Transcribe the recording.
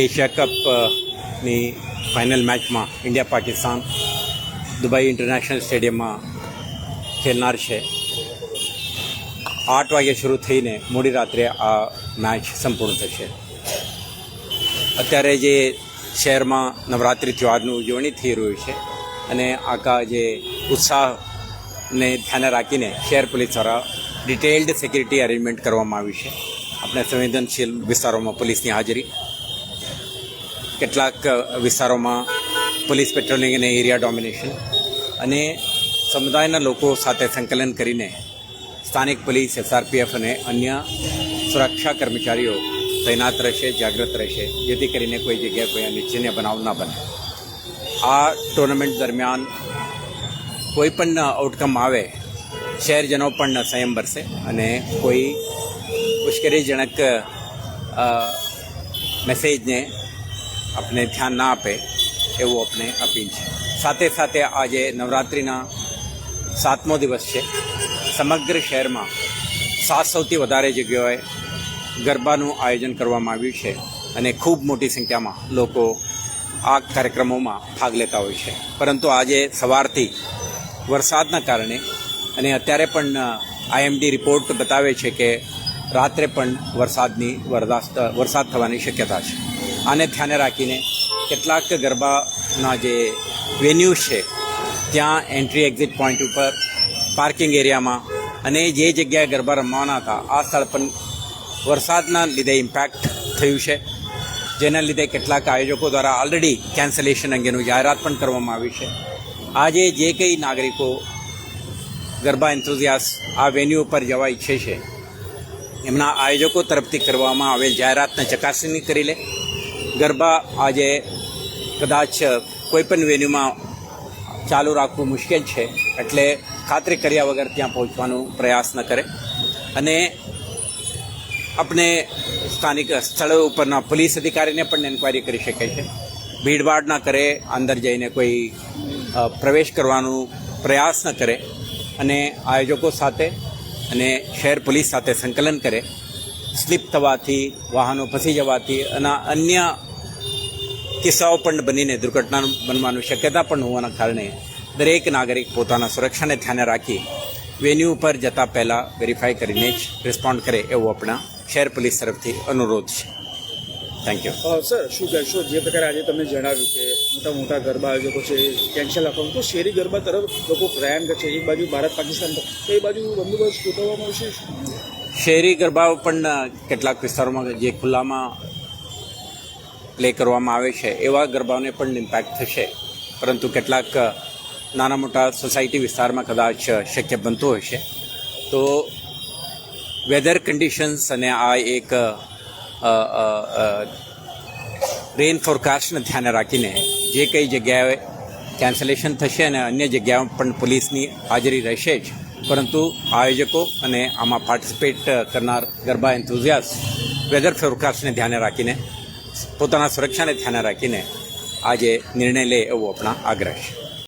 Asia કપની final મેચમાં India Pakistan Dubai international સ્ટેડિયમમાં ખેલનાર છે. 8 વાગે શરૂ થઈને મોડી રાત્રે આ મેચ સંપૂર્ણ થશે. અત્યારે જે શહેરમાં નવરાત્રિ તહેવારની ઉજવણી થઈ રહ્યું છે અને આખા જે ઉત્સાહને ધ્યાને રાખીને શહેર પોલીસ દ્વારા ડિટેલ્ડ સિક્યુરિટી અરેન્જમેન્ટ કરવામાં આવ્યું છે. આપણે સંવેદનશીલ વિસ્તારોમાં પોલીસની હાજરી, કેટલાક વિસ્તારોમાં પોલીસ પેટ્રોલિંગ અને એરિયા ડોમિનેશન અને સમુદાયના લોકો સાથે સંકલન કરીને સ્થાનિક પોલીસ, SRPF અને અન્ય સુરક્ષા કર્મચારીઓ તૈનાત રહેશે, જાગૃત રહેશે, જેથી કરીને કોઈ જગ્યાએ કોઈ અનિચ્છનીય બનાવ ના બને. આ ટુર્નામેન્ટ દરમિયાન કોઈ પણ આઉટકમ આવે, શહેરજનો પણ સંયમ બરસે અને કોઈ મુશ્કેલીજનક મેસેજને આપણે ધ્યાન ના આપે એવું આપણે અપીલ છે. સાથે સાથે આજે નવરાત્રિના 7મો દિવસ છે. સમગ્ર શહેરમાં 700થી વધારે જગ્યાએ ગરબાનું આયોજન કરવામાં આવ્યું છે અને ખૂબ મોટી સંખ્યામાં લોકો આ કાર્યક્રમોમાં ભાગ લેતા હોય છે. પરંતુ આજે સવારથી વરસાદના કારણે અને અત્યારે પણ IMD રિપોર્ટ બતાવે છે કે રાત્રે પણ વરસાદ થવાની શક્યતા છે. આને ધ્યાને રાખીને કેટલાક ગરબાના જે વેન્યુઝ છે ત્યાં એન્ટ્રી એક્ઝિટ પોઈન્ટ ઉપર, પાર્કિંગ એરિયામાં અને જે જગ્યાએ ગરબા રમવાના હતા આ સ્થળ પર વરસાદના લીધે ઇમ્પેક્ટ થયું છે, જેના લીધે કેટલાક આયોજકો દ્વારા ઓલરેડી કેન્સલેશન અંગેનું જાહેરાત પણ કરવામાં આવી છે. આજે જે કંઈ નાગરિકો ગરબા એન્થુઝિયાસ્ટ આ વેન્યુ ઉપર જવા ઈચ્છે છે એમના આયોજકો તરફથી કરવામાં આવેલ જાહેરાતને ચકાસણી કરી લે. ગરબા આજે કદાચ કોઈપણ વેન્યુમાં ચાલુ રાખવું મુશ્કેલ છે, એટલે ખાતરી કર્યા વગર ત્યાં પહોંચવાનો પ્રયાસ ન કરે અને આપણે સ્થાનિક સ્થળો ઉપરના પોલીસ અધિકારીને પણ એન્ક્વાયરી કરી શકે છે. ભીડભાડ ના કરે, અંદર જઈને કોઈ પ્રવેશ કરવાનો પ્રયાસ ન કરે અને આયોજકો સાથે અને શહેર પોલીસ સાથે સંકલન કરે. સ્લીપ થવાથી, વાહનો ફસી જવાથી અને અન્ય કિસ્સાઓ પણ બનીને દુર્ઘટના બનવાની શક્યતા પણ હોવાના કારણે દરેક નાગરિક પોતાના સુરક્ષાને ધ્યાને રાખી વેન્યુ ઉપર જતાં પહેલાં વેરીફાઈ કરીને જ રિસ્પોન્ડ કરે એવો આપણા શહેર પોલીસ તરફથી અનુરોધ છે. Thank you. સર, શું કહેશો, જે પ્રકારે આજે તમે જણાવ્યું કે મોટા ગરબા આયોજકો છે કેન્સલ આપવાનું, તો શહેરી ગરબા તરફ લોકો પ્રયાણ કરશે, એક બાજુ ભારત પાકિસ્તાન તો એ બાજુ બંદોબસ્ત ગોઠવવામાં આવશે? શહેરી ગરબાઓ પણ કેટલાક વિસ્તારોમાં જે ખુલ્લામાં પ્લે કરવામાં આવે છે એવા ગરબાઓને પણ ઇમ્પેક્ટ થશે, પરંતુ કેટલાક નાના મોટા સોસાયટી વિસ્તારમાં કદાચ શક્ય બનતું હશે. તો વેધર કન્ડિશન્સ અને આ એક રેઇન ફોરકાસ્ટને ધ્યાને રાખીને જે કઈ જગ્યાએ કેન્સલેશન થશે અને અન્ય જગ્યાઓ પણ પોલીસની હાજરી રહેશે જ, પરંતુ આયોજકો અને આમાં પાર્ટિસિપેટ કરનાર ગરબા એન્થુઝિયાસ્ટ વેધર ફોરકાસ્ટને ધ્યાને રાખીને પોતાના સુરક્ષાને ધ્યાને રાખીને આજે નિર્ણય લે એવો આપણા આગ્રહ છે.